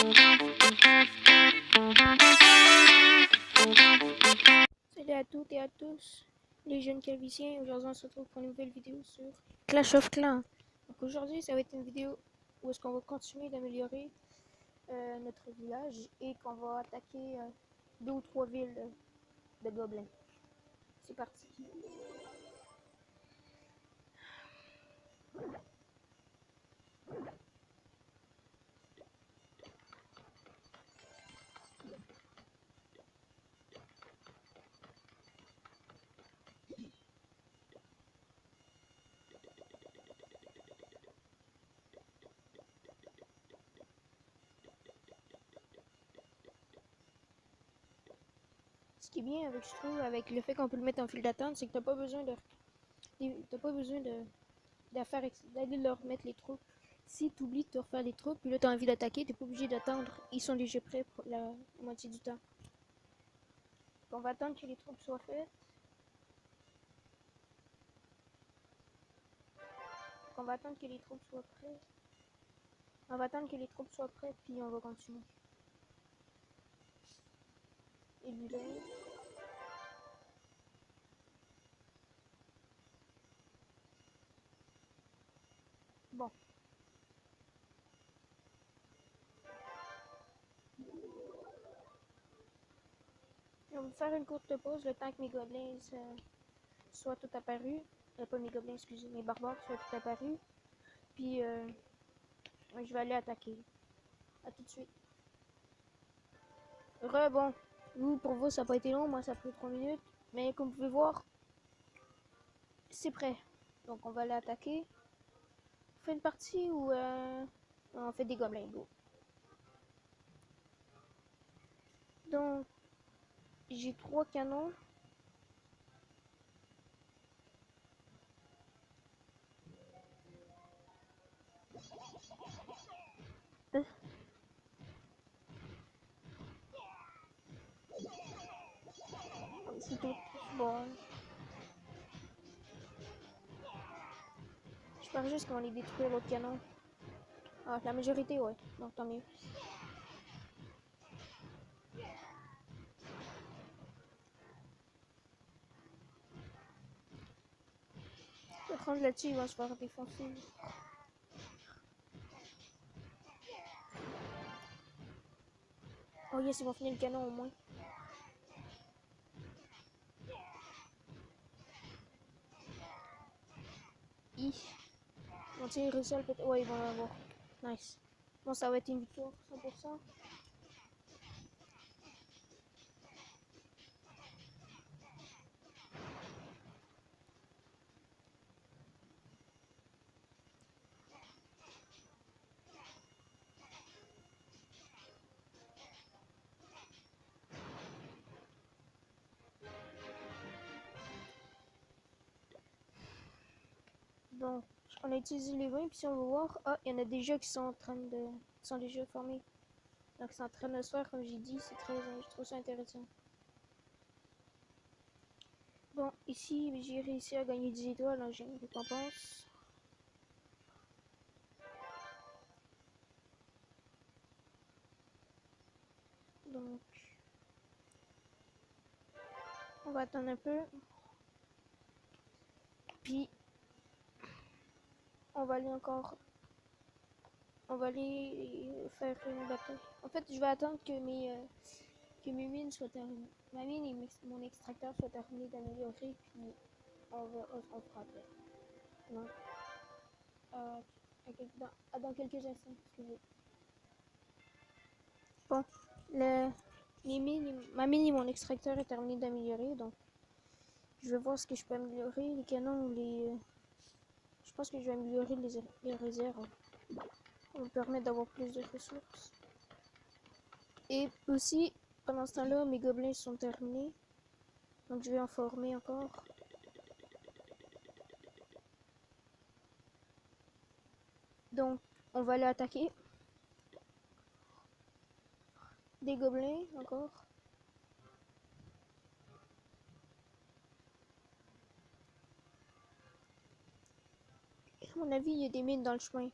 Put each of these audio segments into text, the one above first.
Salut à toutes et à tous, les jeunes calviciens. Aujourd'hui, on se retrouve pour une nouvelle vidéo sur Clash of Clans. Donc aujourd'hui, ça va être une vidéo où est-ce qu'on va continuer d'améliorer notre village et qu'on va attaquer 2 ou 3 villes de gobelins. C'est parti. Ce qui est bien avec, je trouve, avec le fait qu'on peut le mettre en file d'attente, c'est que t'as pas besoin d'aller leur mettre les troupes. Si tu oublies de te refaire les troupes, puis là t'as envie d'attaquer, t'es pas obligé d'attendre. Ils sont déjà prêts pour la moitié du temps. Donc, on va attendre que les troupes soient faites. On va attendre que les troupes soient prêtes. On va attendre que les troupes soient prêtes, puis on va continuer. Et lui donner. Bon. On va faire une courte pause le temps que mes gobelins soient tout apparus. Pas mes gobelins, excusez, mes barbares soient tout apparus. Puis je vais aller attaquer. A tout de suite. Bon. Pour vous, ça n'a pas été long. Moi, ça a pris 3 minutes. Mais comme vous pouvez voir, c'est prêt. Donc, on va aller attaquer. On fait une partie où on fait des gobelins. Go. Donc, j'ai 3 canons. C'est tout. Bon. J'espère juste qu'on va les détruire l'autre canon. Ah, la majorité, ouais. Donc, tant mieux. Par contre, là-dessus, il va se faire défoncer. Oh yes, ils vont finir le canon au moins. Bon, tiens, ils réussissent à le péter. Ouais, ils vont l'avoir. Nice. Bon, ça va être une victoire, 100%. Donc, on a utilisé les 20, puis si on veut voir, ah, il y en a déjà qui sont en train de... qui sont déjà formés. Donc, c'est en train de se faire, comme j'ai dit, c'est très... je trouve ça intéressant. Bon, ici, j'ai réussi à gagner 10 étoiles, donc j'ai une récompense. Donc, on va attendre un peu. Puis, on va aller encore... On va aller faire une bataille. En fait, je vais attendre que mes mines soient terminées. Ma mine et mon extracteur soient terminés d'améliorer, puis on fera après. Non. Dans quelques instants, excusez. Bon, ma mine et mon extracteur est terminé d'améliorer, donc je vais voir ce que je peux améliorer, les canons ou les... je pense que je vais améliorer les réserves. Ça me permet d'avoir plus de ressources. Et aussi, pendant ce temps-là, mes gobelins sont terminés. Donc je vais en former encore. Donc, on va aller attaquer. Des gobelins encore. À mon avis, il y a des mines dans le chemin.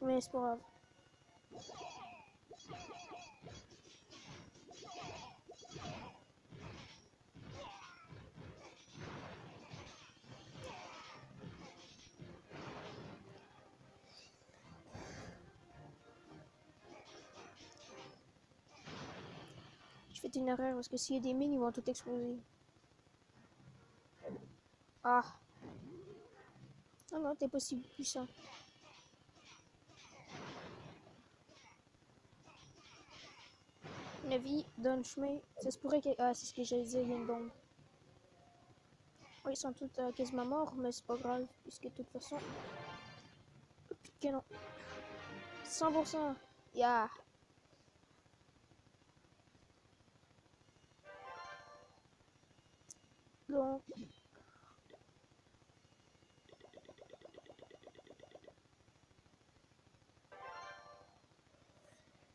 Mais c'est pas grave. J'ai fait une erreur parce que s'il y a des mines, ils vont tout exploser. Ah. Ah non, t'es pas si puissant. La vie donne chemin. Ça se pourrait que... Ah, c'est ce que j'allais dire, il y a une bombe. Oh, ils sont tous quasiment morts, mais c'est pas grave, puisque de toute façon... Oh, putain, non. 100%. Yeah. Donc...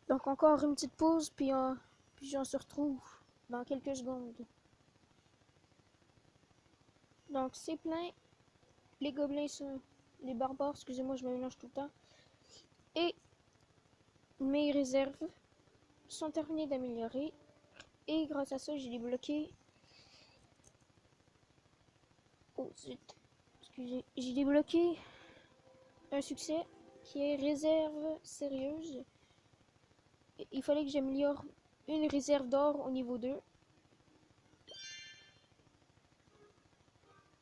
Donc encore une petite pause, puis on se retrouve dans quelques secondes. Donc c'est plein. Les gobelins sont... Les barbares, excusez-moi, je me mélange tout le temps. Et mes réserves sont terminées d'améliorer. Et grâce à ça, j'ai débloqué... Oh zut. Excusez. J'ai débloqué un succès qui est réserve sérieuse. Il fallait que j'améliore une réserve d'or au niveau 2.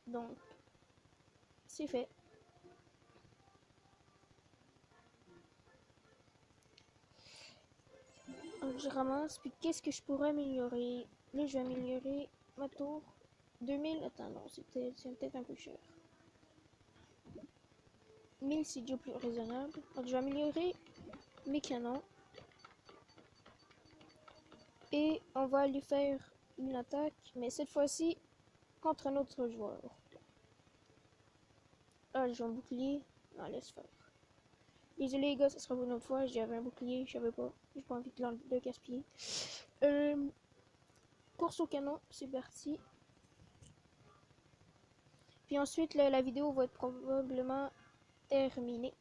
Donc, c'est fait. Donc, je ramasse. Puis, qu'est-ce que je pourrais améliorer? Là, je vais améliorer ma tour. 2000. Attends, non, c'est peut-être un peu cher. 1000, c'est déjà plus raisonnable. Donc, je vais améliorer mes canons. Et on va lui faire une attaque. Mais cette fois-ci, contre un autre joueur. Ah, j'ai un bouclier. Non, laisse faire. Désolé les gars, ça sera pour une autre fois. J'avais un bouclier, je savais pas. J'ai pas envie de le gaspiller. Course au canon, c'est parti. Puis ensuite, la vidéo va être probablement terminée.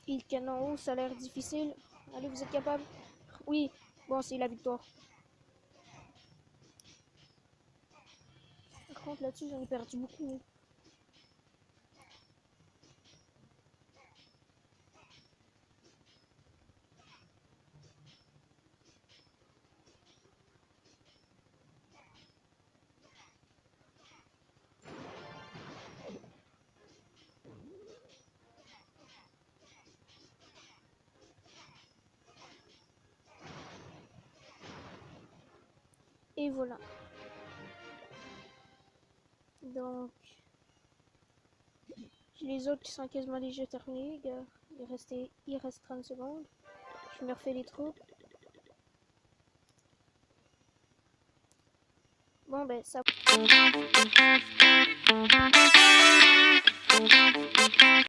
Et le canon haut, ça a l'air difficile. Allez, vous êtes capable? Oui, bon, c'est la victoire. Par contre, là-dessus, j'en ai perdu beaucoup. Et voilà. Donc, les autres qui sont quasiment déjà terminés, gars. Il reste 30 secondes. Je me refais les troupes. Bon, ben, ça...